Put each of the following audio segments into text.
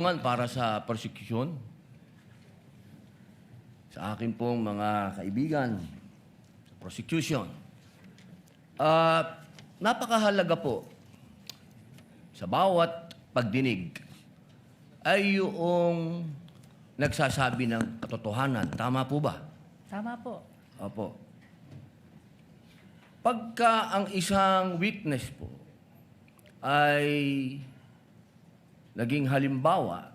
para sa persecution sa akin pong mga kaibigan sa prosecution. Napakahalaga po sa bawat pagdinig ay yung nagsasabi ng katotohanan. Tama po ba? Tama po. Opo. Pagka ang isang witness po ay naging halimbawa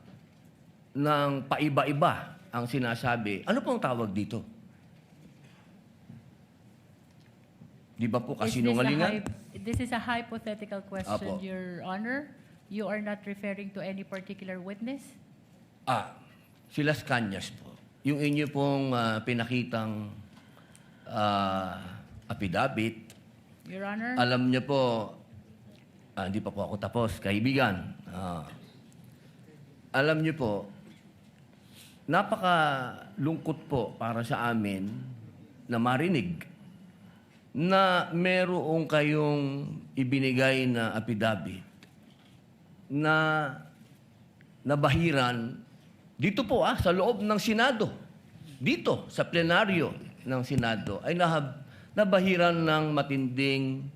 ng paiba-iba ang sinasabi, ano pong tawag dito? Di ba po kasinungalingan? This is a hypothetical question, Apo. Your Honor. You are not referring to any particular witness? Si Las Cañas po. Yung inyo pong pinakitang affidavit, Your Honor? alam niyo po, hindi pa po ako tapos, kaibigan. Alam niyo po, napakalungkot po para sa amin na marinig na merong kayong ibinigay na affidavit na nabahiran dito po sa loob ng Senado. Dito, sa plenaryo ng Senado, ay nabahiran ng matinding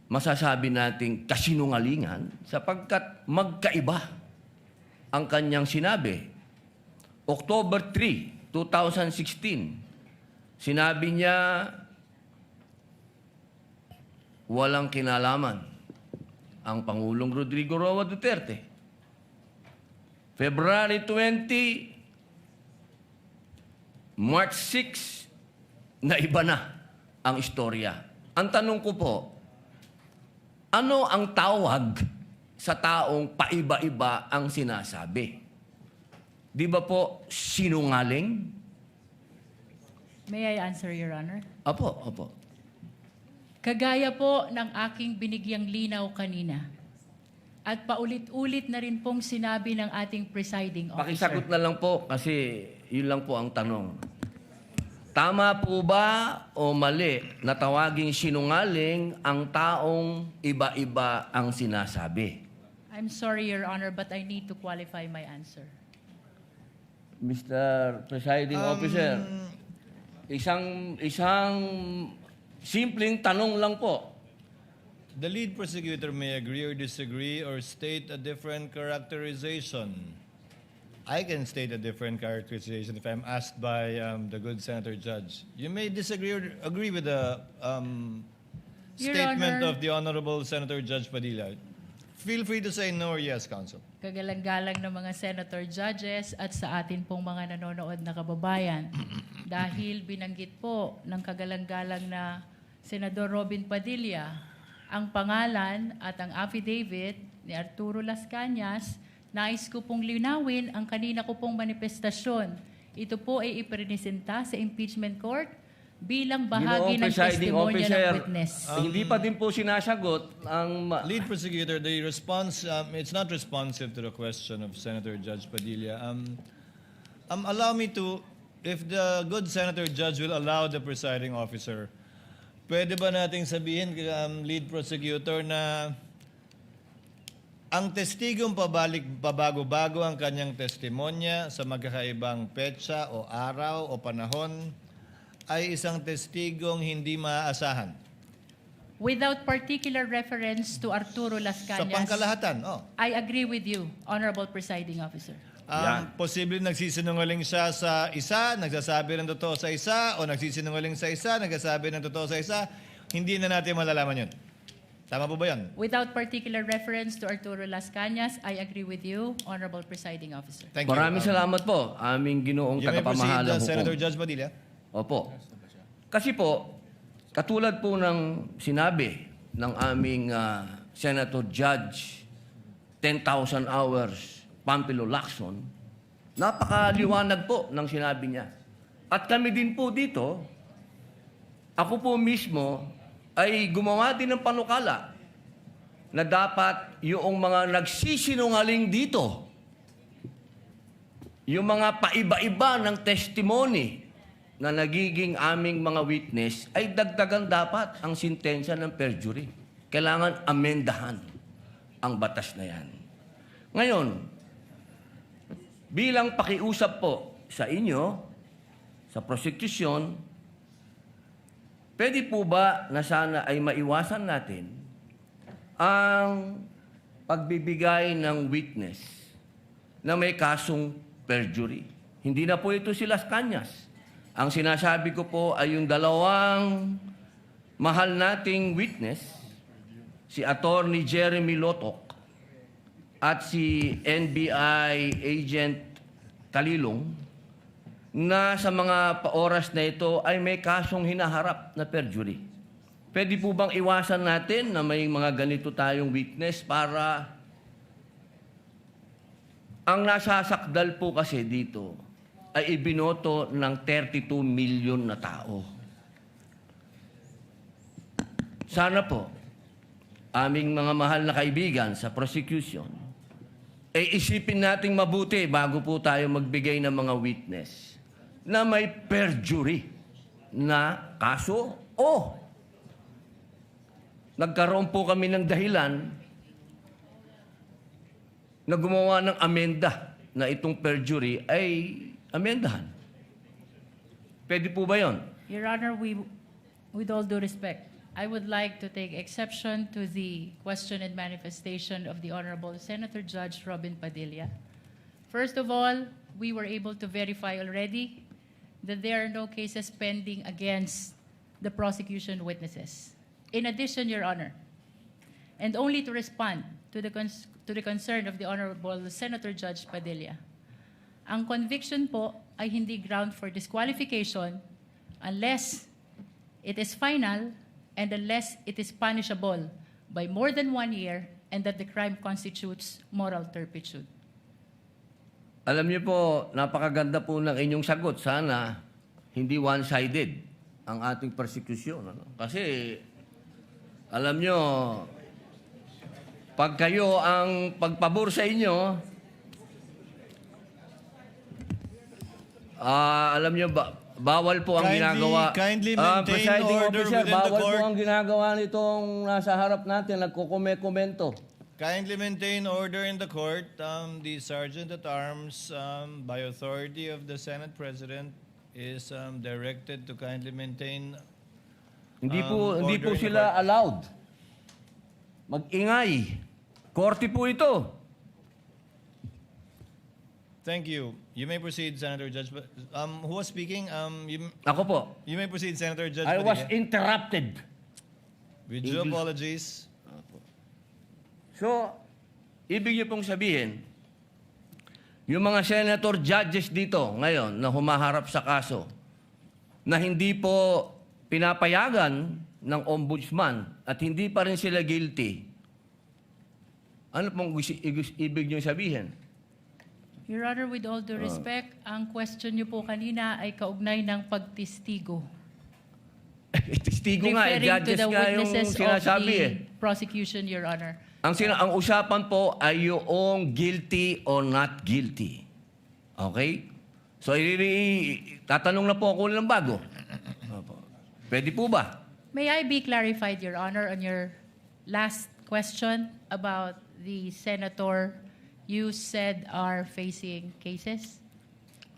masasabi nating kasinungalingan sapagkat magkaiba ang kanyang sinabi. October 3, 2016, sinabi niya walang kinalaman ang Pangulong Rodrigo Roa Duterte. February 20, March 6, na iba na ang istorya. Ang tanong ko po, ano ang tawag sa taong paiba-iba ang sinasabi? Di ba po sinungaling? May I answer, Your Honor? Opo. Kagaya po ng aking binigyang linaw kanina at paulit-ulit na rin pong sinabi ng ating presiding officer. Pakisagot na lang po kasi yun lang po ang tanong. Tama po ba o mali na tawaging sinungaling ang taong iba-iba ang sinasabi? I'm sorry, Your Honor, but I need to qualify my answer. Mr. Presiding Officer, isang simpleng tanong lang po. The lead prosecutor may agree or disagree or state a different characterization. I can state a different characterization if I'm asked by the good Senator Judge. You may disagree or agree with the Your statement Honor. of the Honorable Senator Judge Padilla. Feel free to say no or yes, Counsel. Kagalang-galang ng mga senator judges at sa atin pong mga nanonood na kababayan. Dahil binanggit po ng kagalang-galang na Senador Robin Padilla ang pangalan at ang affidavit ni Arturo Las Cañas, nais ko pong linawin ang kanina ko pong manifestasyon. Ito po ay ipresenta sa impeachment court bilang bahagi ng testimonya ng witness. Hindi pa din po sinasagot ang... Lead prosecutor, the response, it's not responsive to the question of Senator Judge Padilla. Allow me to, if the good Senator Judge will allow the presiding officer, pwede ba nating sabihin, lead prosecutor, na ang testigong pabago-bago ang kanyang testimonya sa magkakaibang petsa o araw o panahon ay isang testigong hindi maaasahan? Without particular reference to Arturo Las Sa Cañas, pangkalahatan, I agree with you, Honorable Presiding Officer. Posible nagsisinungaling siya sa isa, nagsasabi ng totoo sa isa, o nagsisinungaling sa isa, nagsasabi ng totoo sa isa, hindi na natin malalaman yun. Tama po ba yan? Without particular reference to Arturo Las Cañas, I agree with you, Honorable Presiding Officer. Thank you. Maraming salamat po, aming ginoong You may proceed, tagapamahalang Senator hukom. Judge Padilla. Opo. Kasi po, katulad po ng sinabi ng aming Senator Judge, 10,000 hours, Pampilo Lacson, napakaliwanag po ng sinabi niya. At kami din po dito, ako po mismo ay gumawa din ng panukala na dapat yung mga nagsisinungaling dito, yung mga paiba-iba ng testimony na nagiging aming mga witness, ay dagdagan dapat ang sintensya ng perjury. Kailangan amendahan ang batas na yan. Ngayon, bilang pakiusap po sa inyo, sa prosecution, pwede po ba na sana ay maiwasan natin ang pagbibigay ng witness na may kasong perjury? Hindi na po ito si Las Cañas. Ang sinasabi ko po ay yung dalawang mahal nating witness, si Attorney Jeremy Lotok at si NBI Agent Talilong, na sa mga oras na ito ay may kasong hinaharap na perjury. Pwede po bang iwasan natin na may mga ganito tayong witness para ang nasasakdal po kasi dito ay ibinoto ng 32 million na tao. Sana po, aming mga mahal na kaibigan sa prosecution, ay isipin nating mabuti bago po tayo magbigay ng mga witness na may perjury na kaso o nagkaroon po kami ng dahilan na gumawa ng amenda na itong perjury ay amendahan. Pwede po ba yon? Your Honor, with all due respect, I would like to take exception to the question and manifestation of the Honorable Senator Judge Robin Padilla. First of all, we were able to verify already that there are no cases pending against the prosecution witnesses. In addition, Your Honor, and only to respond to the concern of the Honorable Senator Judge Padilla, ang conviction po ay hindi ground for disqualification unless it is final and unless it is punishable by more than 1 year and that the crime constitutes moral turpitude. Alam niyo po, napakaganda po ng inyong sagot. Sana hindi one-sided ang ating persecution. Ano? Kasi, alam niyo, pag kayo ang pagpabor sa inyo, alam niyo ba, bawal po ang ginagawa. Kindly maintain Presiding order officer, within the bawal court. po ang ginagawa nitong nasa harap natin, nagkukomento. Kindly maintain order in the court. The Sergeant at Arms, by authority of the Senate President, is directed to kindly maintain Hindi po order in the sila allowed. Mag-ingay. Korte po ito. Thank you. You may proceed, Senator Judge. Who was speaking? Ako po. You may proceed, Senator Judge. I was Padilla. interrupted. With due English. apologies. So, ibig niyo pong sabihin, yung mga senator judges dito ngayon na humaharap sa kaso, na hindi po pinapayagan ng ombudsman at hindi pa rin sila guilty, ano pong ibig niyo sabihin? Your Honor, with all due respect, ang question niyo po kanina ay kaugnay ng pagtistigo. Testigo nga, Referring to judges the nga yung witnesses of sinasabi the prosecution, Your Honor. Ang usapan po ay yung guilty or not guilty. Okay? So, tatanong na po ako ng bago. Pwede po ba? May I be clarified, Your Honor, on your last question about the senator you said are facing cases?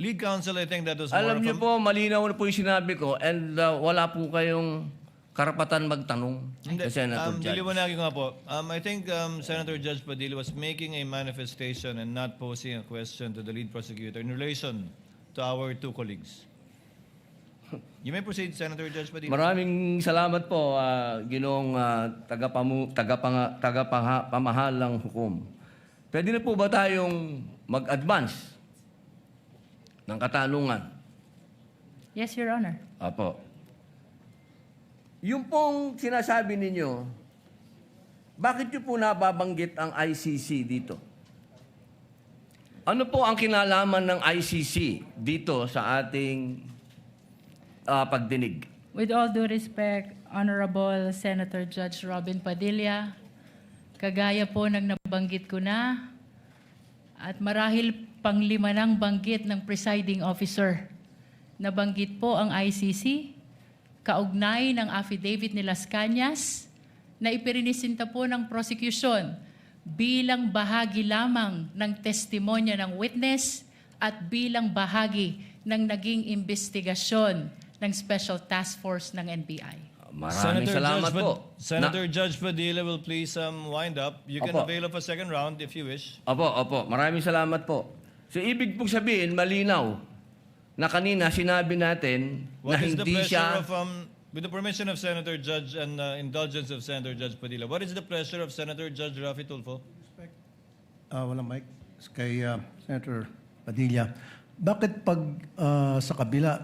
Lead counsel, I think that was more Alam of niyo a- po, malinaw na po yung sinabi ko and wala po kayong karapatan magtanong Hindi. sa Senator Judge. Diliwanagin ko nga po. I think Senator Judge Padilla was making a manifestation and not posing a question to the lead prosecutor in relation to our two colleagues. You may proceed, Senator Judge Padilla. Maraming salamat po, Ginoong tagapamahalang hukom. Pwede na po ba tayong mag-advance ng katanungan? Yes, Your Honor. Apo. Yung pong sinasabi ninyo, bakit nyo po nababanggit ang ICC dito? Ano po ang kinalaman ng ICC dito sa ating pagdinig? With all due respect, Honorable Senator Judge Robin Padilla, kagaya po ng nabanggit ko na, at marahil panglima ng banggit ng presiding officer, nabanggit po ang ICC, kaugnay ng affidavit ni Las Cañas, na ipirinisinta po ng prosecution bilang bahagi lamang ng testimonya ng witness at bilang bahagi ng naging investigasyon ng Special Task Force ng NBI. Maraming salamat po. Senator Judge Padilla will please wind up. You can Opo. avail of a second round if you wish. Opo. Maraming salamat po. So, ibig pong sabihin, malinaw na kanina sinabi natin na What is the hindi pressure siya... of, with the permission of Senator Judge and indulgence of Senator Judge Padilla, what is the pressure of Senator Judge Rafi Tulfo? Walang mic. Kay Senator Padilla. Bakit pag sa kabila